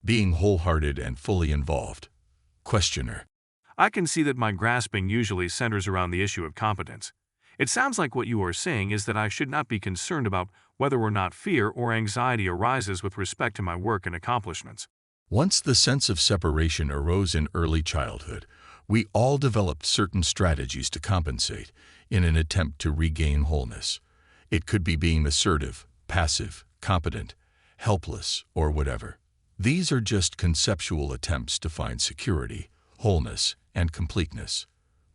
Being wholehearted and fully involved. Questioner. I can see that my grasping usually centers around the issue of competence. It sounds like what you are saying is that I should not be concerned about whether or not fear or anxiety arises with respect to my work and accomplishments. Once the sense of separation arose in early childhood, we all developed certain strategies to compensate in an attempt to regain wholeness. It could be being assertive, passive, competent, helpless, or whatever. These are just conceptual attempts to find security, wholeness, and completeness.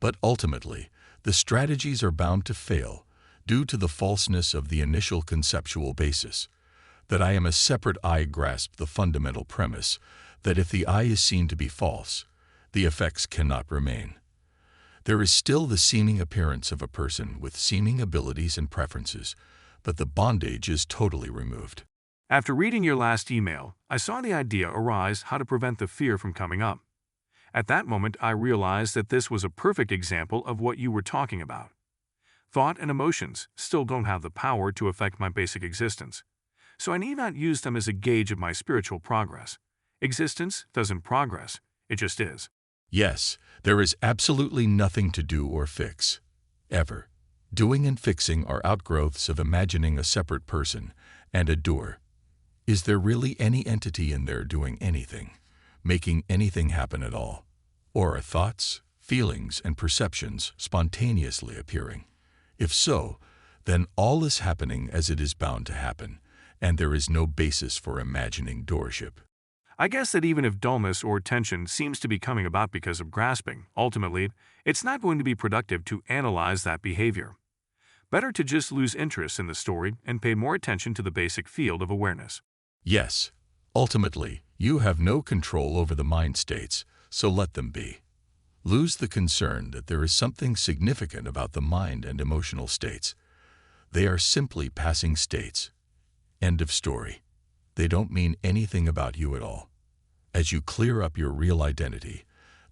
But ultimately, the strategies are bound to fail due to the falseness of the initial conceptual basis. That I am a separate I grasp the fundamental premise that if the I is seen to be false, the effects cannot remain. There is still the seeming appearance of a person with seeming abilities and preferences, but the bondage is totally removed. After reading your last email, I saw the idea arise how to prevent the fear from coming up. At that moment, I realized that this was a perfect example of what you were talking about. Thought and emotions still don't have the power to affect my basic existence, so I need not use them as a gauge of my spiritual progress. Existence doesn't progress, it just is. Yes, there is absolutely nothing to do or fix. Ever. Doing and fixing are outgrowths of imagining a separate person and a doer. Is there really any entity in there doing anything, making anything happen at all? Or are thoughts, feelings, and perceptions spontaneously appearing? If so, then all is happening as it is bound to happen, and there is no basis for imagining doership. I guess that even if dullness or tension seems to be coming about because of grasping, ultimately, it's not going to be productive to analyze that behavior. Better to just lose interest in the story and pay more attention to the basic field of awareness. Yes, ultimately, you have no control over the mind states, so let them be. Lose the concern that there is something significant about the mind and emotional states. They are simply passing states. End of story. They don't mean anything about you at all. As you clear up your real identity,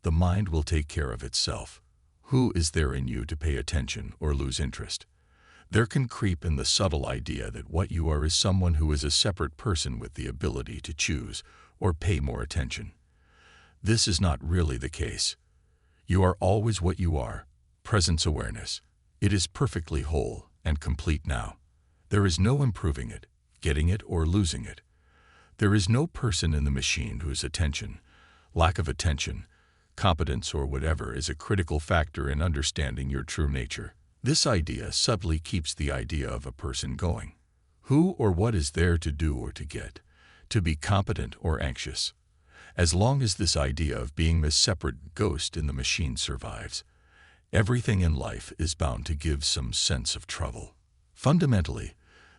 the mind will take care of itself. Who is there in you to pay attention or lose interest? There can creep in the subtle idea that what you are is someone who is a separate person with the ability to choose or pay more attention. This is not really the case. You are always what you are, presence awareness. It is perfectly whole and complete now. There is no improving it, getting it, or losing it. There is no person in the machine whose attention, lack of attention, competence, or whatever is a critical factor in understanding your true nature. This idea subtly keeps the idea of a person going. Who or what is there to do or to get, to be competent or anxious? As long as this idea of being the separate ghost in the machine survives, everything in life is bound to give some sense of trouble. Fundamentally,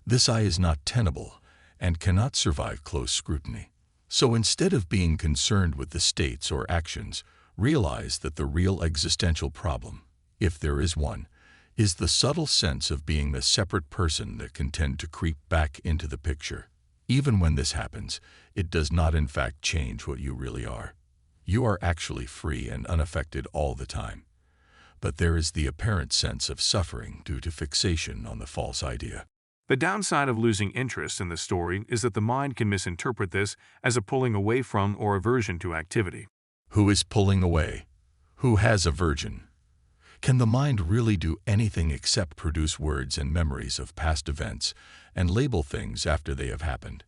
this I is not tenable and cannot survive close scrutiny. So instead of being concerned with the states or actions, realize that the real existential problem, if there is one, is the subtle sense of being the separate person that can tend to creep back into the picture. Even when this happens, it does not in fact change what you really are. You are actually free and unaffected all the time. But there is the apparent sense of suffering due to fixation on the false idea. The downside of losing interest in the story is that the mind can misinterpret this as a pulling away from or aversion to activity. Who is pulling away? Who has aversion? Can the mind really do anything except produce words and memories of past events and label things after they have happened?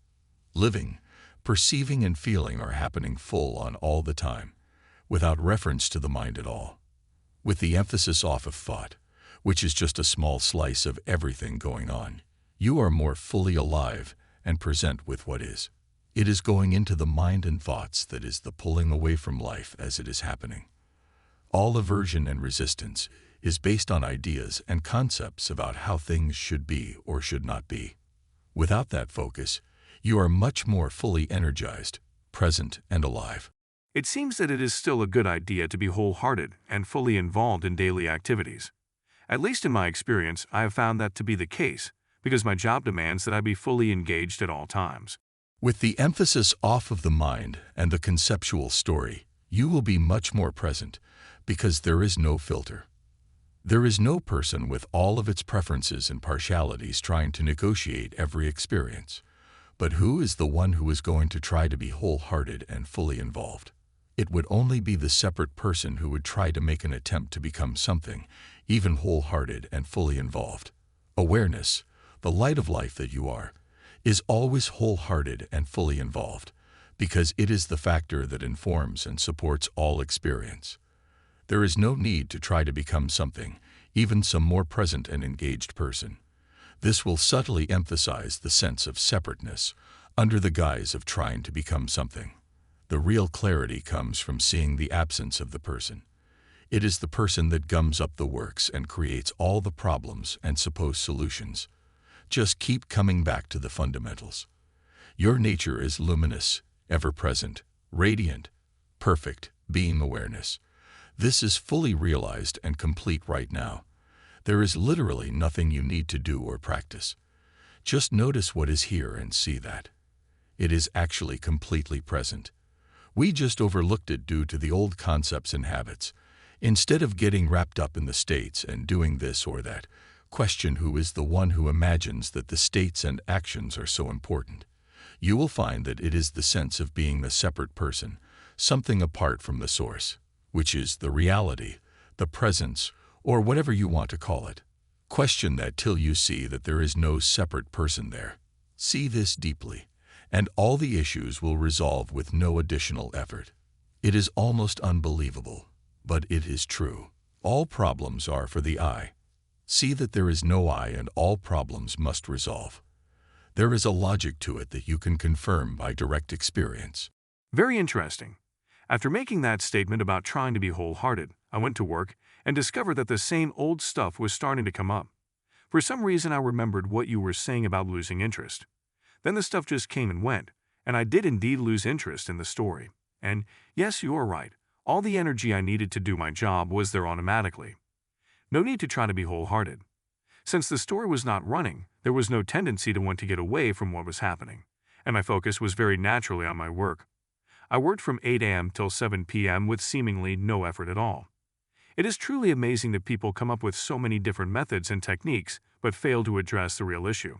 Living, perceiving, and feeling are happening full on all the time, without reference to the mind at all. With the emphasis off of thought, which is just a small slice of everything going on, you are more fully alive and present with what is. It is going into the mind and thoughts that is the pulling away from life as it is happening. All aversion and resistance is based on ideas and concepts about how things should be or should not be. Without that focus, you are much more fully energized, present, and alive. It seems that it is still a good idea to be wholehearted and fully involved in daily activities. At least in my experience, I have found that to be the case, because my job demands that I be fully engaged at all times. With the emphasis off of the mind and the conceptual story, you will be much more present because there is no filter. There is no person with all of its preferences and partialities trying to negotiate every experience. But who is the one who is going to try to be wholehearted and fully involved? It would only be the separate person who would try to make an attempt to become something, even wholehearted and fully involved. Awareness, the light of life that you are, is always wholehearted and fully involved, because it is the factor that informs and supports all experience. There is no need to try to become something, even some more present and engaged person. This will subtly emphasize the sense of separateness under the guise of trying to become something. The real clarity comes from seeing the absence of the person. It is the person that gums up the works and creates all the problems and supposed solutions. Just keep coming back to the fundamentals. Your nature is luminous, ever-present, radiant, perfect, being awareness. This is fully realized and complete right now. There is literally nothing you need to do or practice. Just notice what is here and see that. It is actually completely present. We just overlooked it due to the old concepts and habits. Instead of getting wrapped up in the states and doing this or that, question who is the one who imagines that the states and actions are so important. You will find that it is the sense of being the separate person, something apart from the source, which is the reality, the presence, or whatever you want to call it. Question that till you see that there is no separate person there. See this deeply, and all the issues will resolve with no additional effort. It is almost unbelievable, but it is true. All problems are for the I. See that there is no I and all problems must resolve. There is a logic to it that you can confirm by direct experience. Very interesting. After making that statement about trying to be wholehearted, I went to work and discovered that the same old stuff was starting to come up. For some reason, I remembered what you were saying about losing interest. Then the stuff just came and went, and I did indeed lose interest in the story. And yes, you are right. All the energy I needed to do my job was there automatically. No need to try to be wholehearted. Since the story was not running, there was no tendency to want to get away from what was happening, and my focus was very naturally on my work. I worked from 8 a.m. till 7 p.m. with seemingly no effort at all. It is truly amazing that people come up with so many different methods and techniques but fail to address the real issue.